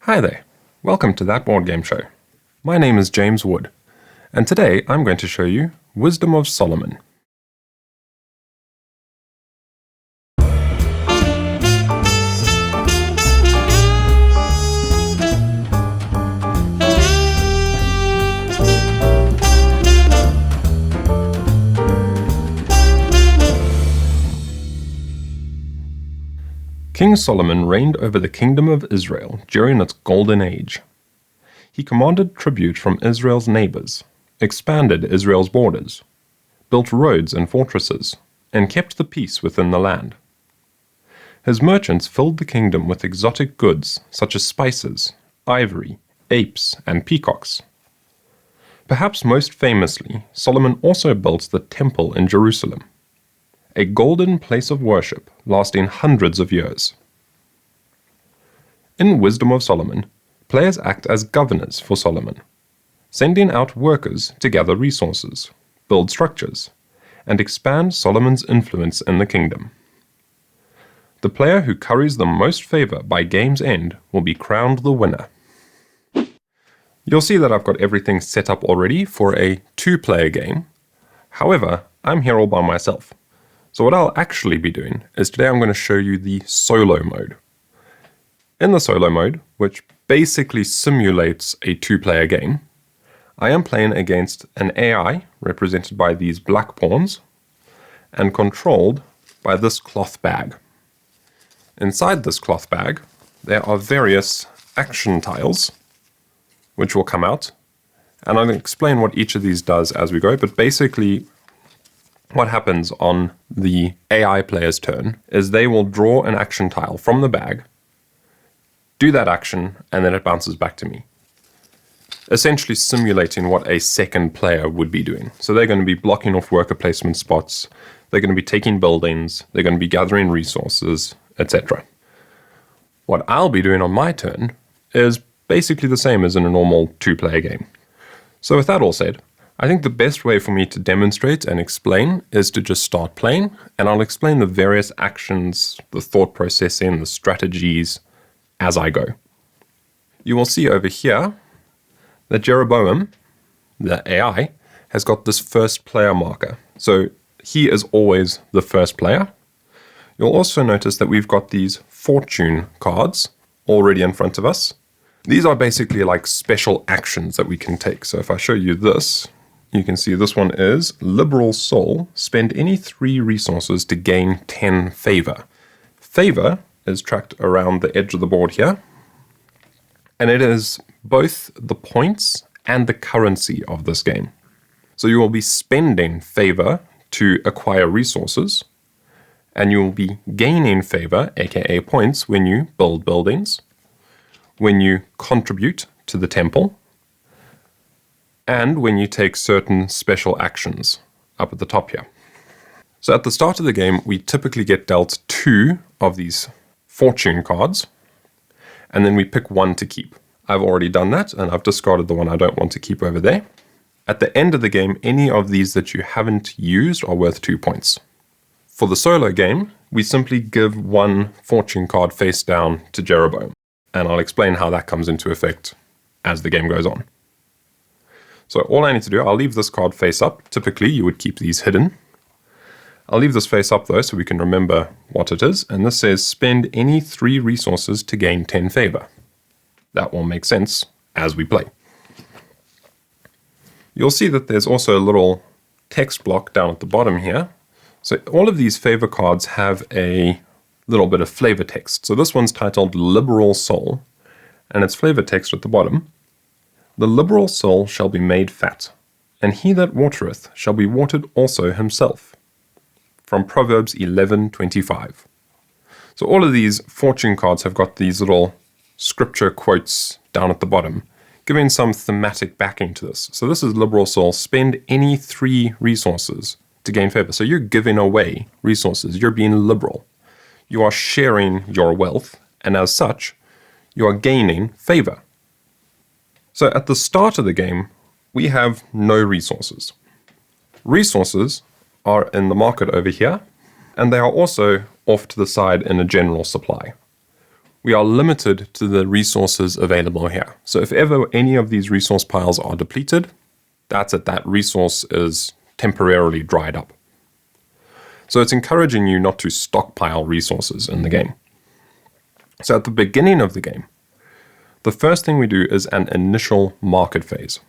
Hi there, welcome to That Board Game Show. My name is James Wood, and today I'm going to show you Wisdom of Solomon. King Solomon reigned over the kingdom of Israel during its golden age. He commanded tribute from Israel's neighbors, expanded Israel's borders, built roads and fortresses, and kept the peace within the land. His merchants filled the kingdom with exotic goods such as spices, ivory, apes, and peacocks. Perhaps most famously, Solomon also built the temple in Jerusalem, a golden place of worship lasting hundreds of years. In Wisdom of Solomon, players act as governors for Solomon, sending out workers to gather resources, build structures, and expand Solomon's influence in the kingdom. The player who curries the most favor by game's end will be crowned the winner. You'll see that I've got everything set up already for a two-player game. However, I'm here all by myself. So what I'll actually be doing is today I'm going to show you the solo mode. In the solo mode, which basically simulates a two-player game, I am playing against an AI represented by these black pawns and controlled by this cloth bag. Inside this cloth bag, there are various action tiles which will come out, and I'll explain what each of these does as we go, but basically what happens on the AI player's turn is they will draw an action tile from the bag, do that action, and then it bounces back to me, essentially simulating what a second player would be doing. So they're going to be blocking off worker placement spots, they're going to be taking buildings, they're going to be gathering resources, etc. What I'll be doing on my turn is basically the same as in a normal two-player game. So with that all said, I think the best way for me to demonstrate and explain is to just start playing, and I'll explain the various actions, the thought processing, the strategies as I go. You will see over here that Jeroboam, the AI, has got this first player marker. So he is always the first player. You'll also notice that we've got these fortune cards already in front of us. These are basically like special actions that we can take. So if I show you this, you can see this one is Liberal Soul. Spend any 3 resources to gain 10 favor. Favor is tracked around the edge of the board here, and it is both the points and the currency of this game. So you will be spending favor to acquire resources, and you will be gaining favor, aka points, when you build buildings, when you contribute to the temple, and when you take certain special actions up at the top here. So at the start of the game, we typically get dealt 2 of these fortune cards, and then we pick 1 to keep. I've already done that, and I've discarded the one I don't want to keep over there. At the end of the game, any of these that you haven't used are worth 2 points. For the solo game, we simply give 1 fortune card face down to Jeroboam, and I'll explain how that comes into effect as the game goes on. So all I need to do, I'll leave this card face up. Typically, you would keep these hidden. I'll leave this face up though, so we can remember what it is. And this says, spend any 3 resources to gain 10 favor. That will make sense as we play. You'll see that there's also a little text block down at the bottom here. So all of these favor cards have a little bit of flavor text. So this one's titled Liberal Soul, and it's flavor text at the bottom. The liberal soul shall be made fat, and he that watereth shall be watered also himself. From Proverbs 11:25. So all of these fortune cards have got these little scripture quotes down at the bottom, giving some thematic backing to this. So this is liberal soul, spend any 3 resources to gain favor. So you're giving away resources, you're being liberal. You are sharing your wealth, and as such, you are gaining favor. So at the start of the game, we have no resources. Resources are in the market over here, and they are also off to the side in a general supply. we are limited to the resources available here. So if ever any of these resource piles are depleted, that's it, that resource is temporarily dried up. So it's encouraging you not to stockpile resources in the game. So at the beginning of the game, the first thing we do is an initial market phase.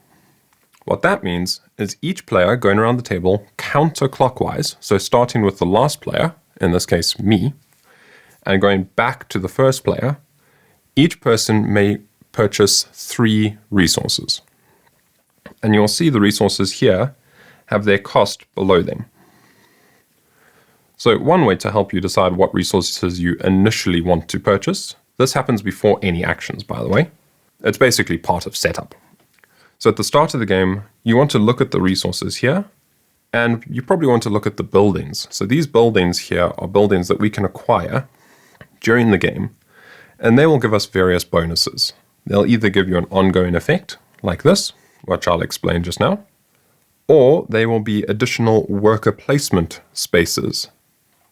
What that means is each player going around the table counterclockwise, so starting with the last player, in this case me, and going back to the first player, each person may purchase 3 resources. And you'll see the resources here have their cost below them. So one way to help you decide what resources you initially want to purchase, this happens before any actions, by the way. It's basically part of setup. So at the start of the game, you want to look at the resources here, and you probably want to look at the buildings. So these buildings here are buildings that we can acquire during the game, and they will give us various bonuses. They'll either give you an ongoing effect, like this, which I'll explain just now, or they will be additional worker placement spaces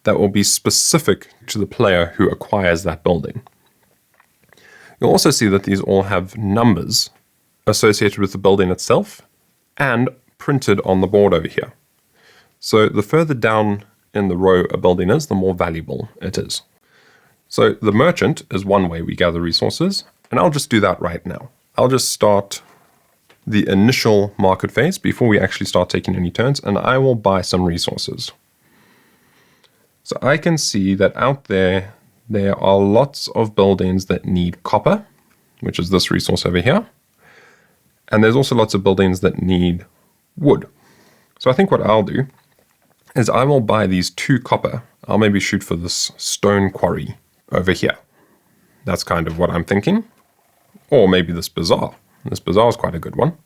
that will be specific to the player who acquires that building. You'll also see that these all have numbers associated with the building itself and printed on the board over here. So the further down in the row a building is, the more valuable it is. So the merchant is one way we gather resources, and I'll just do that right now. I'll just start the initial market phase before we actually start taking any turns, and I will buy some resources. So I can see that out there are lots of buildings that need copper, which is this resource over here. And there's also lots of buildings that need wood. So I think what I'll do is I will buy these 2 copper. I'll maybe shoot for this stone quarry over here. That's kind of what I'm thinking. Or maybe this bazaar. This bazaar is quite a good one.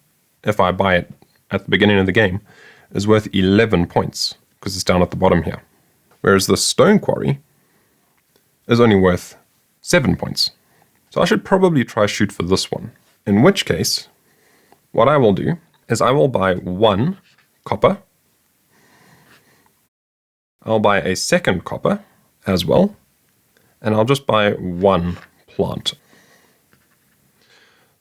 If I buy it at the beginning of the game, is worth 11 points because it's down at the bottom here. Whereas the stone quarry is only worth 7 points. So I should probably try shoot for this one. In which case, what I will do is I will buy 1 copper. I'll buy a second copper as well. And I'll just buy 1 plant.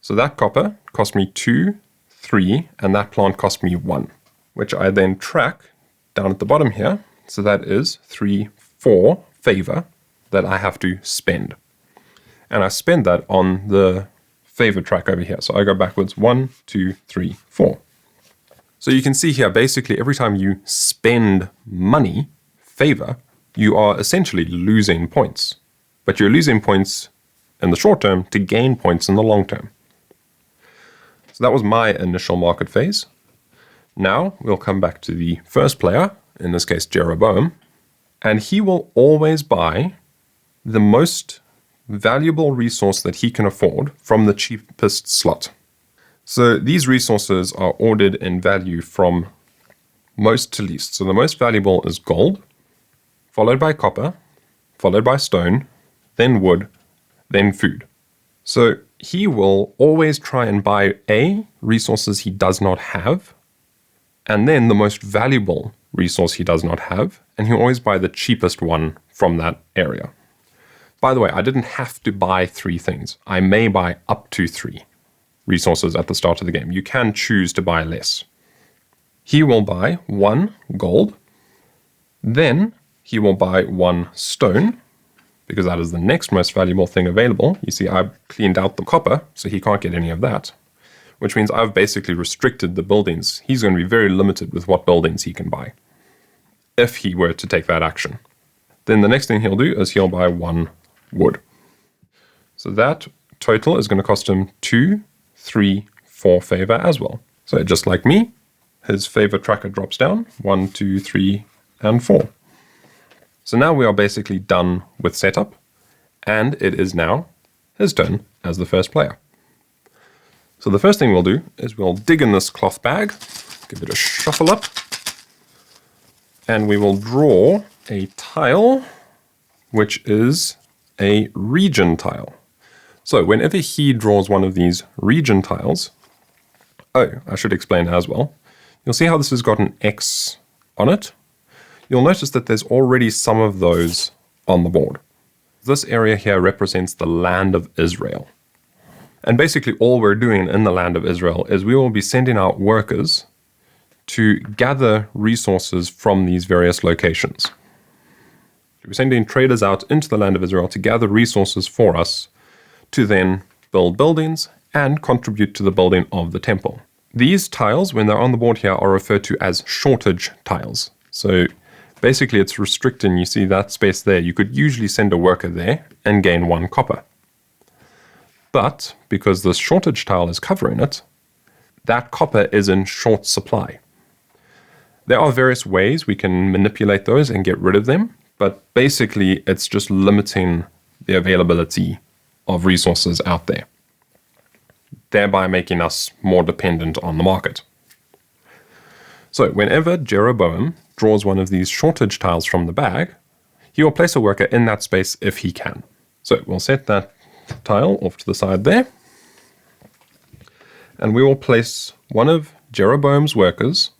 So that copper cost me 2, 3, and that plant cost me 1, which I then track down at the bottom here. So that is 3, 4 favor that I have to spend. And I spend that on the favor track over here. So I go backwards 1, 2, 3, 4. So you can see here, basically every time you spend money, favor, you are essentially losing points. But you're losing points in the short term to gain points in the long term. So that was my initial market phase. Now we'll come back to the first player, in this case Jeroboam, and he will always buy the most valuable resource that he can afford from the cheapest slot. So these resources are ordered in value from most to least. So the most valuable is gold, followed by copper, followed by stone, then wood, then food. So he will always try and buy resources he does not have, and then the most valuable resource he does not have, and he'll always buy the cheapest one from that area. By the way, I didn't have to buy 3 things. I may buy up to 3 resources at the start of the game. You can choose to buy less. He will buy 1 gold, then he will buy 1 stone, because that is the next most valuable thing available. You see, I've cleaned out the copper, so he can't get any of that, which means I've basically restricted the buildings. He's going to be very limited with what buildings he can buy, if he were to take that action. Then the next thing he'll do is he'll buy 1 wood. So that total is going to cost him 2, 3, 4 favor as well. So just like me, his favor tracker drops down 1, 2, 3, and 4. So now we are basically done with setup, and it is now his turn as the first player. So the first thing we'll do is we'll dig in this cloth bag, give it a shuffle up, and we will draw a tile, which is a region tile. So whenever he draws one of these region tiles, I should explain as well, you'll see how this has got an X on it. You'll notice that there's already some of those on the board. This area here represents the land of Israel. And basically all we're doing in the land of Israel is we will be sending out workers to gather resources from these various locations. We're sending traders out into the land of Israel to gather resources for us to then build buildings and contribute to the building of the temple. These tiles, when they're on the board here, are referred to as shortage tiles. So basically it's restricting, you see that space there. You could usually send a worker there and gain 1 copper. But because this shortage tile is covering it, that copper is in short supply. There are various ways we can manipulate those and get rid of them, but basically it's just limiting the availability of resources out there, thereby making us more dependent on the market. So whenever Jeroboam draws one of these shortage tiles from the bag, he will place a worker in that space if he can. So we'll set that tile off to the side there, and we will place one of Jeroboam's workers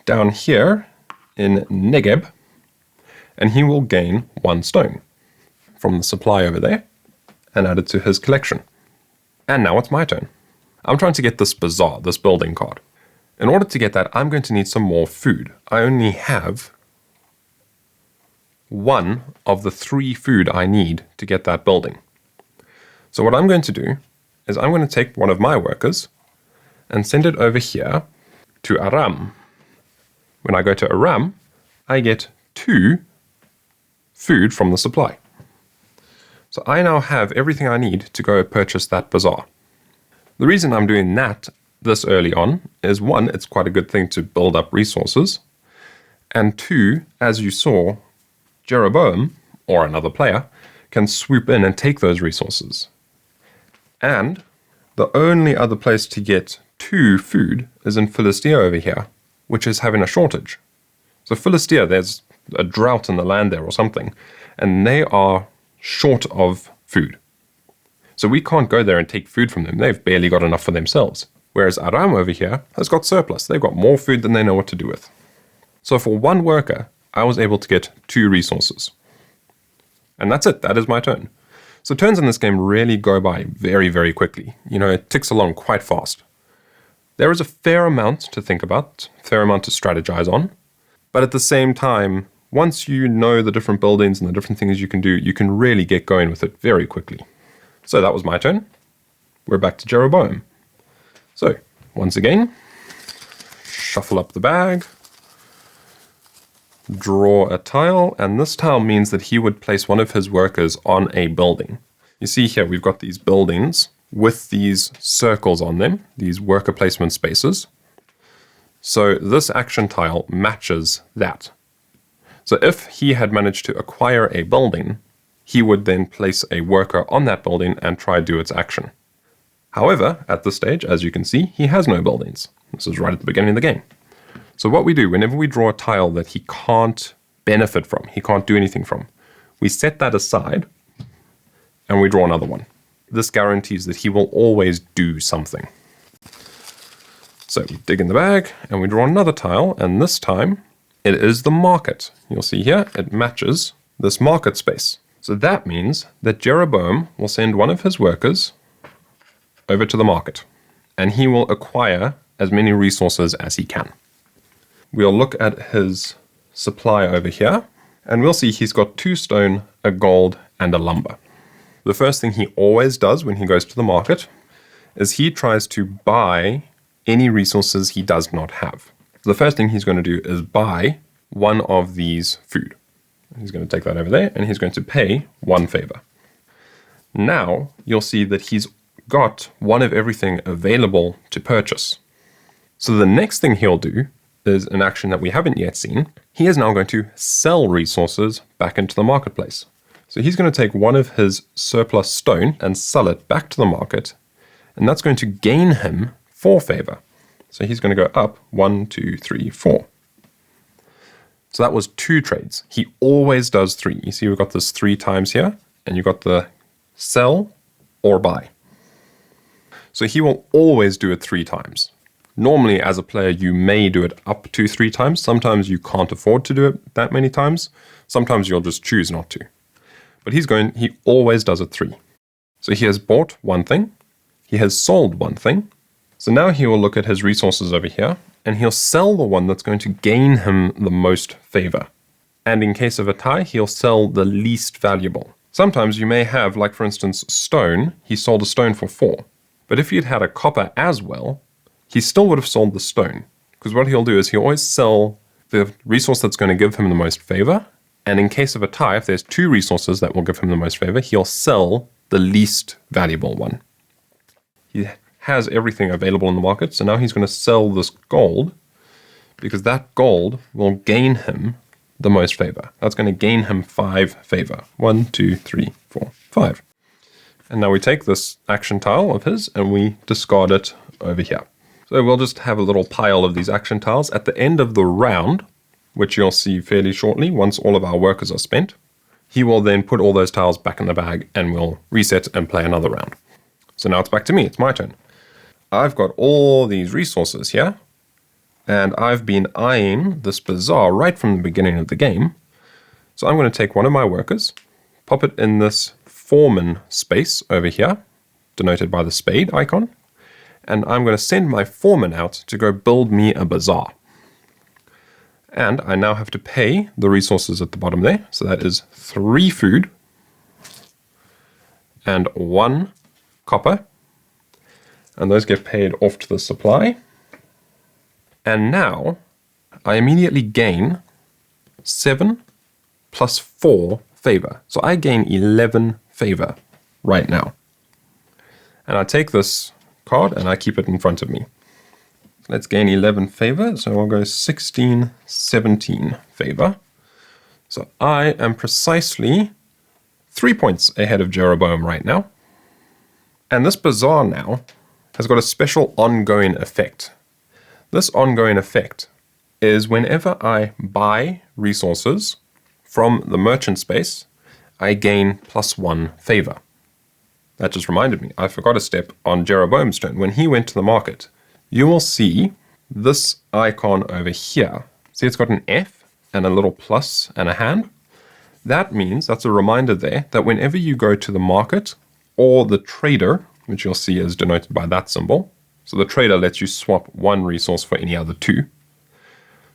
down here in Negeb, and he will gain 1 stone from the supply over there and add it to his collection. And now it's my turn. I'm trying to get this bazaar, this building card. In order to get that, I'm going to need some more food. I only have 1 of the 3 food I need to get that building. So what I'm going to do is I'm going to take one of my workers and send it over here to Aram. When I go to Aram, I get 2 food from the supply. So I now have everything I need to go purchase that bazaar. The reason I'm doing that this early on is 1, it's quite a good thing to build up resources, and 2, as you saw, Jeroboam, or another player, can swoop in and take those resources. And the only other place to get 2 food is in Philistia over here, which is having a shortage. So Philistia, there's a drought in the land there or something, and they are short of food. So we can't go there and take food from them. They've barely got enough for themselves. Whereas Aram over here has got surplus. They've got more food than they know what to do with. So for 1 worker, I was able to get 2 resources. And that's it. That is my turn. So turns in this game really go by very, very quickly. You know, it ticks along quite fast. There is a fair amount to think about, a fair amount to strategize on. But at the same time, once you know the different buildings and the different things you can do, you can really get going with it very quickly. So that was my turn. We're back to Jeroboam. So, once again, shuffle up the bag, draw a tile, and this tile means that he would place one of his workers on a building. You see here we've got these buildings with these circles on them, these worker placement spaces. So this action tile matches that. So if he had managed to acquire a building, he would then place a worker on that building and try to do its action. However, at this stage, as you can see, he has no buildings. This is right at the beginning of the game. So what we do, whenever we draw a tile that he can't benefit from, he can't do anything from, we set that aside and we draw another one. This guarantees that he will always do something. So we dig in the bag and we draw another tile, and this time it is the market. You'll see here it matches this market space. So that means that Jeroboam will send one of his workers over to the market, and he will acquire as many resources as he can. We'll look at his supply over here, and we'll see he's got 2 stone, a gold, and a lumber. The first thing he always does when he goes to the market is he tries to buy any resources he does not have. The first thing he's going to do is buy one of these food. He's going to take that over there, and he's going to pay 1 favor. Now, you'll see that he's got one of everything available to purchase. So the next thing he'll do is an action that we haven't yet seen. He is now going to sell resources back into the marketplace. So he's going to take one of his surplus stone and sell it back to the market, and that's going to gain him 4 favor. So he's going to go up 1, 2, 3, 4. So that was 2 trades. He always does 3. You see we've got this 3 times here, and you've got the sell or buy. So he will always do it 3 times. Normally, as a player, you may do it up to 3 times. Sometimes you can't afford to do it that many times. Sometimes you'll just choose not to. But he always does it 3. So he has bought one thing, he has sold one thing. So now he will look at his resources over here, and he'll sell the one that's going to gain him the most favor. And in case of a tie, he'll sell the least valuable. Sometimes you may have, like for instance, stone. He sold a stone for 4. But if he'd had a copper as well, he still would have sold the stone. Because what he'll do is he'll always sell the resource that's going to give him the most favor. And in case of a tie, if there's 2 resources that will give him the most favor, he'll sell the least valuable one. He has everything available in the market, so now he's going to sell this gold, because that gold will gain him the most favor. That's going to gain him 5 favor. 1, 2, 3, 4, 5. And now we take this action tile of his and we discard it over here. So we'll just have a little pile of these action tiles at the end of the round, which you'll see fairly shortly once all of our workers are spent. He will then put all those tiles back in the bag and we'll reset and play another round. So now it's back to me, it's my turn. I've got all these resources here, and I've been eyeing this bazaar right from the beginning of the game. So I'm going to take one of my workers, pop it in this foreman space over here, denoted by the spade icon, and I'm going to send my foreman out to go build me a bazaar. And I now have to pay the resources at the bottom there. So that is 3 food and 1 copper. And those get paid off to the supply. And now I immediately gain 7 plus 4 favor. So I gain 11 favor right now. And I take this card and I keep it in front of me. Let's gain 11 favor. So we'll go 16, 17 favor. So I am precisely 3 points ahead of Jeroboam right now. And this bazaar now has got a special ongoing effect. This ongoing effect is whenever I buy resources from the merchant space, I gain +1 favor. That just reminded me, I forgot a step on Jeroboam's turn. When he went to the market, you will see this icon over here. See, it's got an F and a little plus and a hand. That means, that's a reminder there, that whenever you go to the market or the trader, which you'll see is denoted by that symbol. So the trader lets you swap 1 resource for any other 2.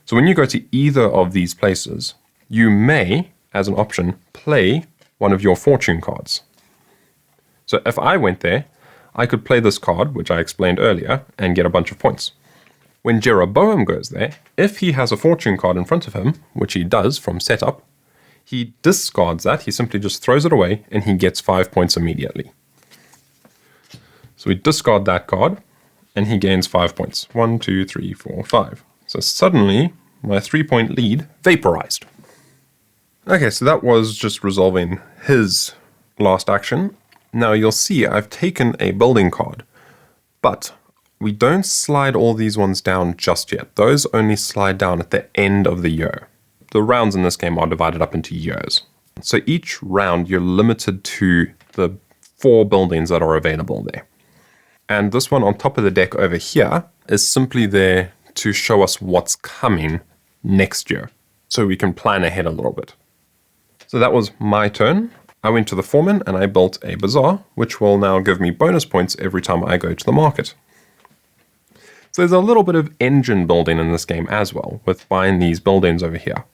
So when you go to either of these places, you may, as an option, play one of your fortune cards. So if I went there, I could play this card, which I explained earlier, and get a bunch of points. When Jeroboam goes there, if he has a fortune card in front of him, which he does from setup, he discards that, he simply just throws it away, and he gets 5 points immediately. So we discard that card, and he gains 5 points. 1, 2, 3, 4, 5. So suddenly, my 3-point lead vaporized. Okay, so that was just resolving his last action. Now you'll see I've taken a building card, but we don't slide all these ones down just yet. Those only slide down at the end of the year. The rounds in this game are divided up into years. So each round you're limited to the 4 buildings that are available there. And this one on top of the deck over here is simply there to show us what's coming next year, so we can plan ahead a little bit. So that was my turn. I went to the foreman and I built a bazaar, which will now give me bonus points every time I go to the market. So there's a little bit of engine building in this game as well, with buying these buildings over here.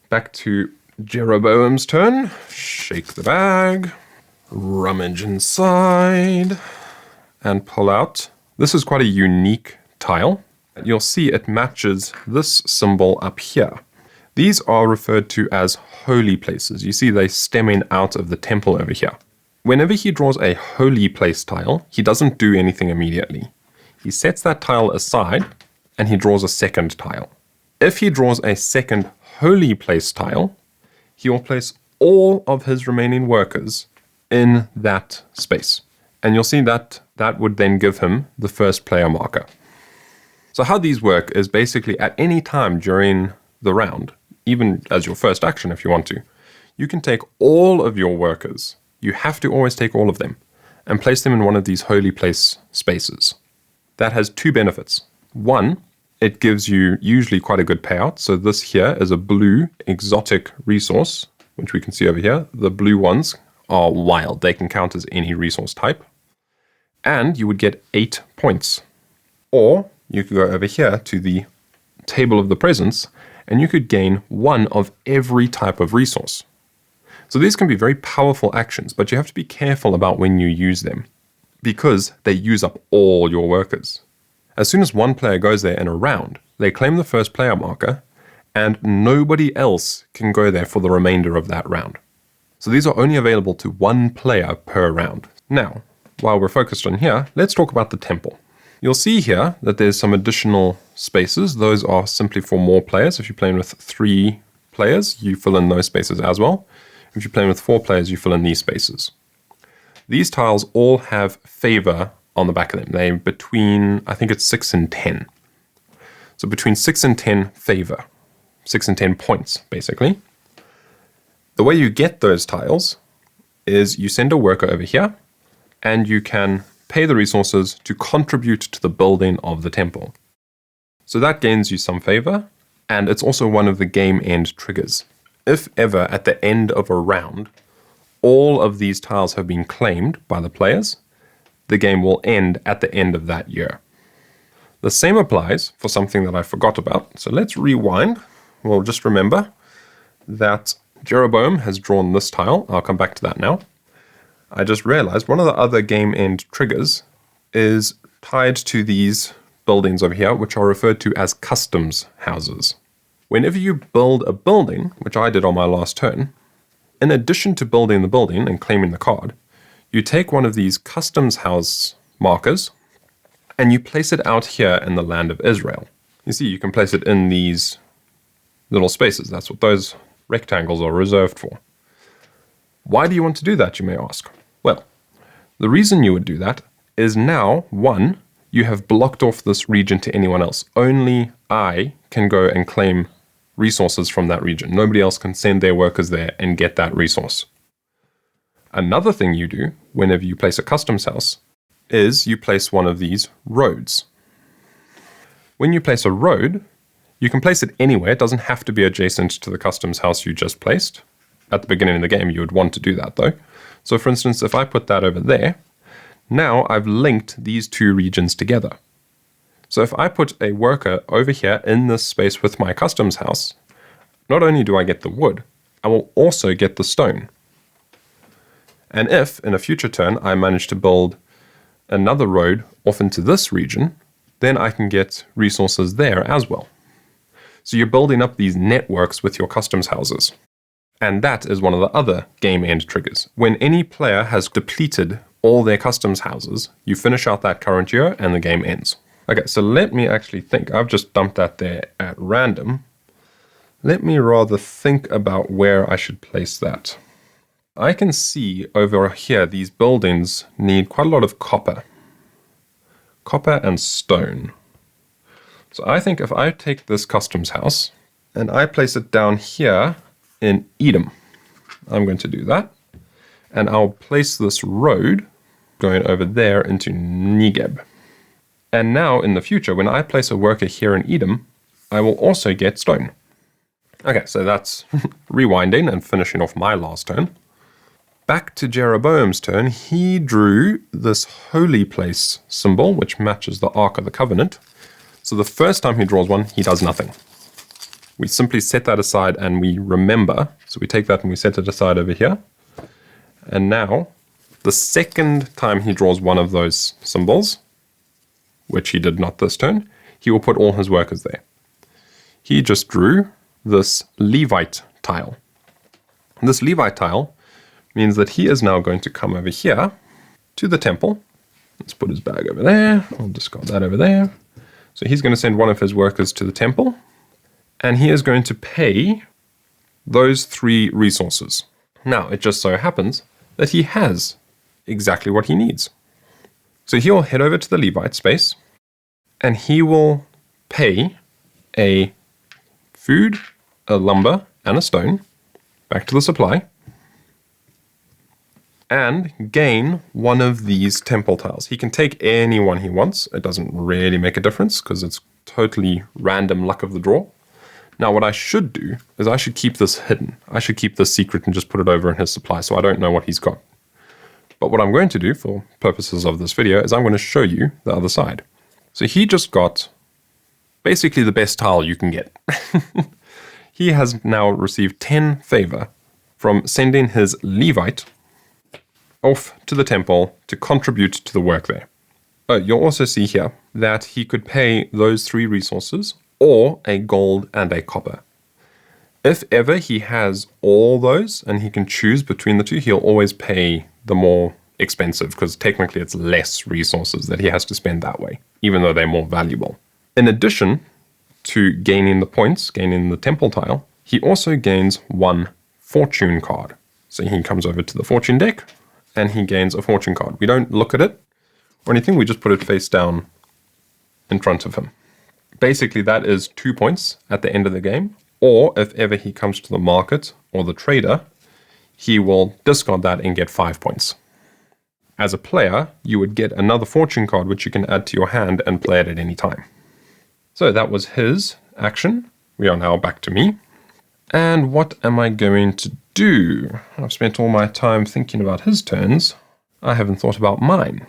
Back to Jeroboam's turn. Shake the bag, rummage inside, and pull out. This is quite a unique tile. You'll see it matches this symbol up here. These are referred to as holy places. You see they stemming out of the temple over here. Whenever he draws a holy place tile, he doesn't do anything immediately. He sets that tile aside and he draws a second tile. If he draws a second holy place tile, he will place all of his remaining workers in that space. And you'll see that that would then give him the first player marker. So how these work is basically at any time during the round, even as your first action if you want to, you can take all of your workers, you have to always take all of them, and place them in one of these holy place spaces. That has 2 benefits. One, it gives you usually quite a good payout. So this here is a blue exotic resource which we can see over here. The blue ones are wild. They can count as any resource type. And you would get 8 points. Or you could go over here to the table of the presence, and you could gain 1 of every type of resource. So these can be very powerful actions, but you have to be careful about when you use them, because they use up all your workers. As soon as one player goes there in a round, they claim the first player marker, and nobody else can go there for the remainder of that round. So these are only available to one player per round. Now, while we're focused on here, let's talk about the temple. You'll see here that there's some additional spaces. Those are simply for more players. If you're playing with 3 players, you fill in those spaces as well. If you're playing with 4 players, you fill in these spaces. These tiles all have favor on the back of them. They're between, I think it's 6 and 10. So between 6 and 10 favor. 6 and 10 points, basically. The way you get those tiles is you send a worker over here, and you can pay the resources to contribute to the building of the temple. So that gains you some favor, and it's also one of the game end triggers. If ever at the end of a round, all of these tiles have been claimed by the players, the game will end at the end of that year. The same applies for something that I forgot about. So let's rewind. We'll just remember that Jeroboam has drawn this tile. I'll come back to that now. I just realized one of the other game end triggers is tied to these buildings over here, which are referred to as customs houses. Whenever you build a building, which I did on my last turn, in addition to building the building and claiming the card, you take one of these customs house markers and you place it out here in the land of Israel. You see, you can place it in these little spaces. That's what those rectangles are reserved for. Why do you want to do that, you may ask? Well, the reason you would do that is now, 1, you have blocked off this region to anyone else. Only I can go and claim resources from that region. Nobody else can send their workers there and get that resource. Another thing you do whenever you place a customs house is you place one of these roads. When you place a road, you can place it anywhere. It doesn't have to be adjacent to the customs house you just placed. At the beginning of the game, you would want to do that though. So for instance, if I put that over there, now I've linked these 2 regions together. So if I put a worker over here in this space with my customs house, not only do I get the wood, I will also get the stone. And if, in a future turn, I manage to build another road off into this region, then I can get resources there as well. So you're building up these networks with your customs houses. And that is one of the other game end triggers. When any player has depleted all their customs houses, you finish out that current year and the game ends. Okay, so let me actually think. I've just dumped that there at random. Let me rather think about where I should place that. I can see over here these buildings need quite a lot of copper. Copper and stone. So I think if I take this customs house and I place it down here in Edom, I'm going to do that. And I'll place this road going over there into Negeb. And now in the future, when I place a worker here in Edom, I will also get stone. Okay, so that's rewinding and finishing off my last turn. Back to Jeroboam's turn, he drew this holy place symbol, which matches the Ark of the Covenant. So the first time he draws one, he does nothing. We simply set that aside and we remember. So we take that and we set it aside over here. And now, the second time he draws one of those symbols, which he did not this turn, he will put all his workers there. He just drew this Levite tile. This Levite tile means that he is now going to come over here to the temple. Let's put his bag over there. I'll discard that over there. So he's going to send one of his workers to the temple, and he is going to pay those 3 resources. Now, it just so happens that he has exactly what he needs. So he will head over to the Levite space, and he will pay a food, a lumber, and a stone back to the supply, and gain one of these temple tiles. He can take any one he wants. It doesn't really make a difference because it's totally random luck of the draw. Now, what I should do is I should keep this hidden. I should keep this secret and just put it over in his supply so I don't know what he's got. But what I'm going to do for purposes of this video is I'm going to show you the other side. So he just got basically the best tile you can get. He has now received 10 favor from sending his Levite off to the temple to contribute to the work there. Oh, you'll also see here that he could pay those 3 resources or a gold and a copper. If ever he has all those and he can choose between the two, he'll always pay the more expensive because technically it's less resources that he has to spend that way, even though they're more valuable. In addition to gaining the points, gaining the temple tile, he also gains 1 fortune card. So he comes over to the fortune deck and he gains a fortune card. We don't look at it or anything, we just put it face down in front of him. Basically that is 2 points at the end of the game, or if ever he comes to the market or the trader, he will discard that and get 5 points. As a player, you would get another fortune card which you can add to your hand and play it at any time. So that was his action. We are now back to me. And what am I going to do? I've spent all my time thinking about his turns. I haven't thought about mine.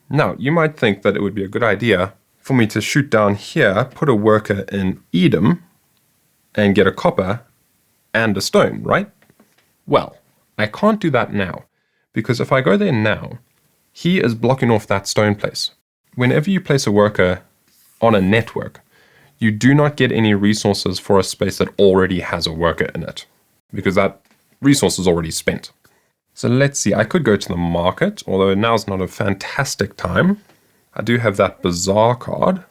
Now, you might think that it would be a good idea for me to shoot down here, put a worker in Edom, and get a copper and a stone, right? Well, I can't do that now, because if I go there now, he is blocking off that stone place. Whenever you place a worker on a network, you do not get any resources for a space that already has a worker in it, because that resource is already spent. So let's see, I could go to the market, although now's not a fantastic time. I do have that bazaar card,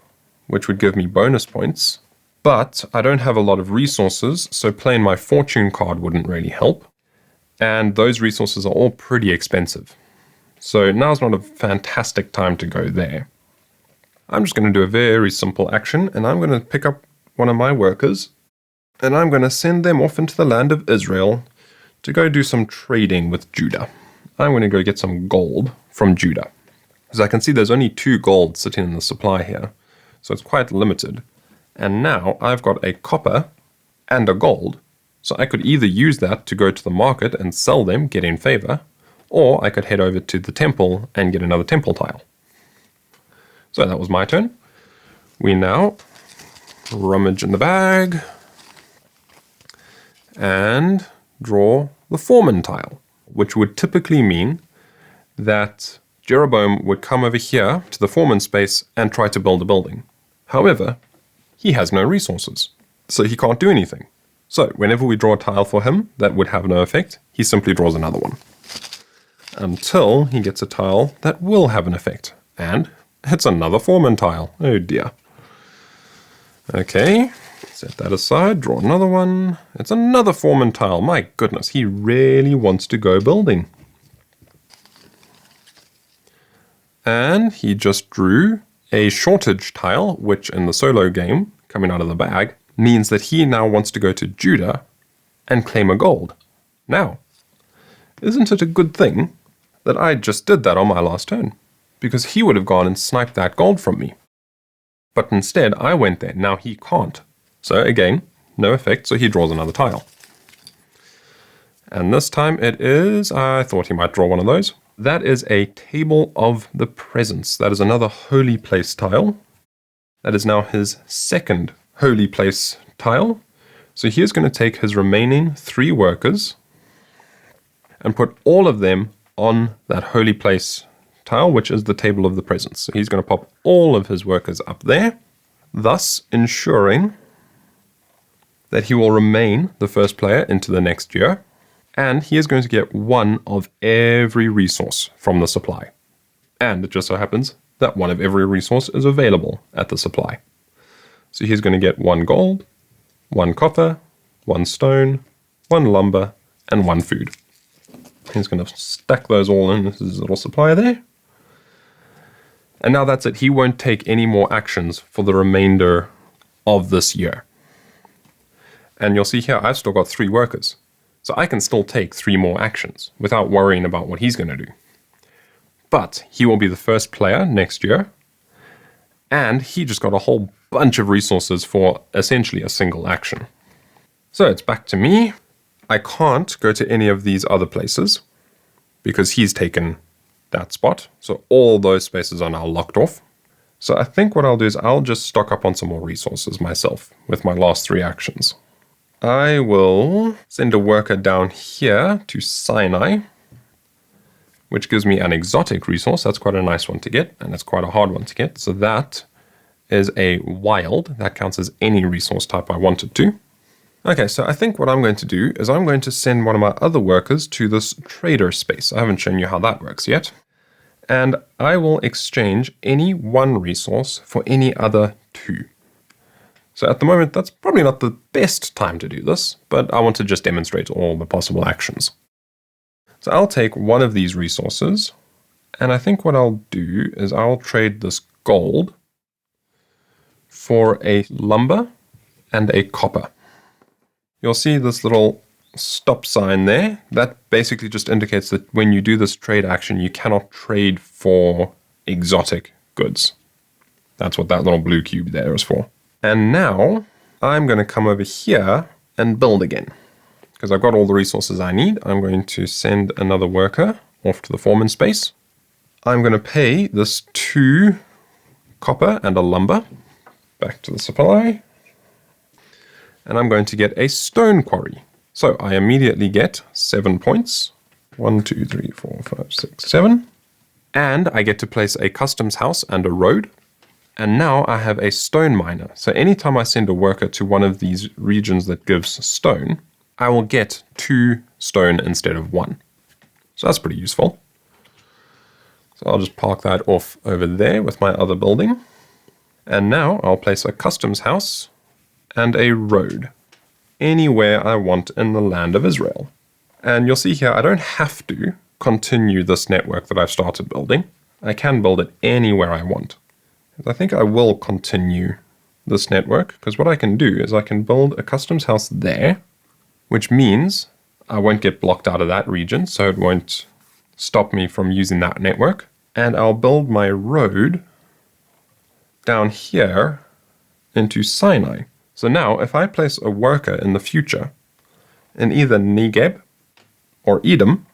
which would give me bonus points, but I don't have a lot of resources, so playing my fortune card wouldn't really help. And those resources are all pretty expensive. So now's not a fantastic time to go there. I'm just going to do a very simple action, and I'm going to pick up one of my workers, and I'm going to send them off into the land of Israel to go do some trading with Judah. I'm going to go get some gold from Judah. As I can see, there's only 2 gold sitting in the supply here, so it's quite limited. And now I've got a copper and a gold, so I could either use that to go to the market and sell them, get in favor, or I could head over to the temple and get another temple tile. So that was my turn. We now rummage in the bag and draw the foreman tile, which would typically mean that Jeroboam would come over here to the foreman space and try to build a building. However, he has no resources, so he can't do anything. So whenever we draw a tile for him that would have no effect, he simply draws another one. Until he gets a tile that will have an effect. And it's another foreman tile. Oh dear. Okay, set that aside, draw another one. It's another foreman tile. My goodness, he really wants to go building. And he just drew a shortage tile, which in the solo game, coming out of the bag, means that he now wants to go to Judah and claim a gold. Now, isn't it a good thing that I just did that on my last turn? Because he would have gone and sniped that gold from me. But instead, I went there. Now he can't. So again, no effect, so he draws another tile. And this time it is, I thought he might draw one of those. That is a table of the presence. That is another holy place tile. That is now his second holy place tile. So he's going to take his remaining 3 workers and put all of them on that holy place tile, which is the table of the presence. So he's going to pop all of his workers up there, thus ensuring that he will remain the first player into the next year. And he is going to get 1 of every resource from the supply. And it just so happens that 1 of every resource is available at the supply. So he's going to get 1 gold, 1 copper, 1 stone, 1 lumber, and 1 food. He's going to stack those all in his little supply there. And now that's it. He won't take any more actions for the remainder of this year. And you'll see here, I've still got 3 workers. So I can still take 3 more actions without worrying about what he's going to do. But he will be the first player next year. And he just got a whole bunch of resources for essentially a single action. So it's back to me. I can't go to any of these other places because he's taken that spot. So all those spaces are now locked off. So I think what I'll do is I'll just stock up on some more resources myself with my last 3 actions. I will send a worker down here to Sinai, which gives me an exotic resource. That's quite a nice one to get, and it's quite a hard one to get. So that is a wild. That counts as any resource type I wanted to. Okay, so I think what I'm going to do is I'm going to send one of my other workers to this trader space. I haven't shown you how that works yet. And I will exchange any one resource for any other 2. So at the moment, that's probably not the best time to do this, but I want to just demonstrate all the possible actions. So I'll take one of these resources, and I think what I'll do is I'll trade this gold for a lumber and a copper. You'll see this little stop sign there. That basically just indicates that when you do this trade action, you cannot trade for exotic goods. That's what that little blue cube there is for. And now I'm going to come over here and build again. Because I've got all the resources I need, I'm going to send another worker off to the foreman space. I'm going to pay this 2 copper and a lumber back to the supply. And I'm going to get a stone quarry. So I immediately get 7 points. 1, 2, 3, 4, 5, 6, 7. And I get to place a customs house and a road. And now I have a stone miner. So anytime I send a worker to one of these regions that gives stone, I will get 2 stone instead of 1. So that's pretty useful. So I'll just park that off over there with my other building. And now I'll place a customs house and a road anywhere I want in the land of Israel. And you'll see here, I don't have to continue this network that I've started building. I can build it anywhere I want. I think I will continue this network because what I can do is I can build a customs house there, which means I won't get blocked out of that region, so it won't stop me from using that network. And I'll build my road down here into Sinai. So now if I place a worker in the future in either Negeb or Edom,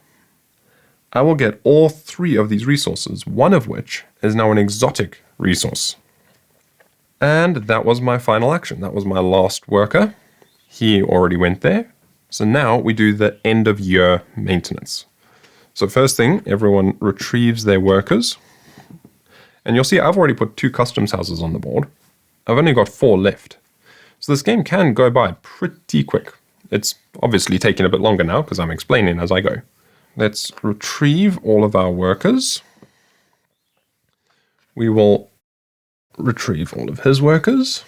I will get all 3 of these resources, one of which is now an exotic resource. And that was my final action. That was my last worker. He already went there. So now we do the end of year maintenance. So first thing, everyone retrieves their workers. And you'll see I've already put 2 customs houses on the board. I've only got 4 left. So this game can go by pretty quick. It's obviously taking a bit longer now because I'm explaining as I go. Let's retrieve all of our workers. We will retrieve all of his workers.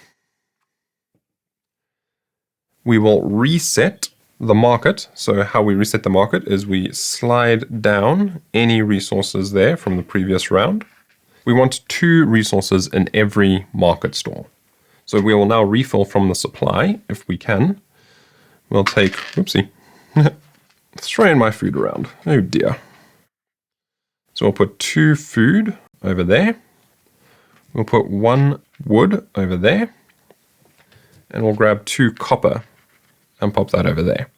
We will reset the market. So how we reset the market is we slide down any resources there from the previous round. We want 2 resources in every market store. So we will now refill from the supply if we can. We'll take, whoopsie, throwing my food around. Oh dear. So we'll put 2 food over there. We'll put 1 wood over there. And we'll grab 2 copper and pop that over there.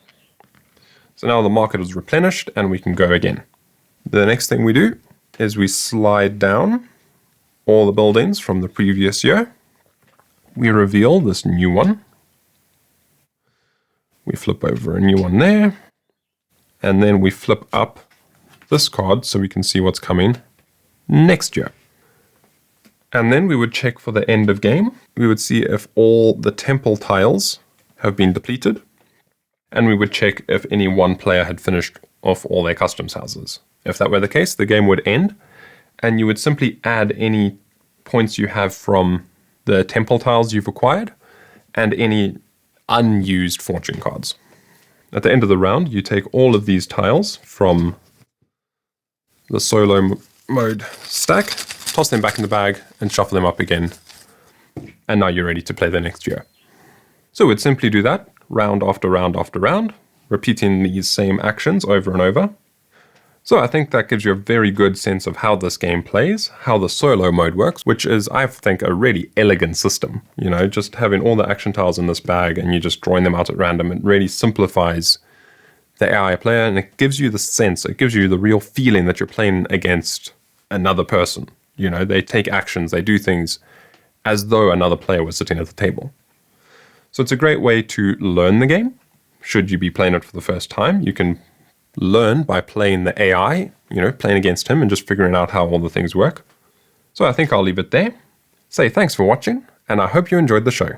So now the market is replenished and we can go again. The next thing we do is we slide down all the buildings from the previous year. We reveal this new one. We flip over a new one there. And then we flip up this card so we can see what's coming next year. And then we would check for the end of game. We would see if all the temple tiles have been depleted. And we would check if any one player had finished off all their customs houses. If that were the case, the game would end. And you would simply add any points you have from the temple tiles you've acquired and any unused fortune cards. At the end of the round, you take all of these tiles from the solo mode stack, toss them back in the bag, and shuffle them up again. And now you're ready to play the next year. So we'd simply do that round after round after round, repeating these same actions over and over. So I think that gives you a very good sense of how this game plays, how the solo mode works, which is, I think, a really elegant system. You know, just having all the action tiles in this bag and you just drawing them out at random, it really simplifies the AI player, and it gives you the sense, it gives you the real feeling that you're playing against another person. You know, they take actions, they do things as though another player was sitting at the table. So it's a great way to learn the game. Should you be playing it for the first time, you can learn by playing the AI, you know, playing against him and just figuring out how all the things work. So I think I'll leave it there. Say thanks for watching, and I hope you enjoyed the show.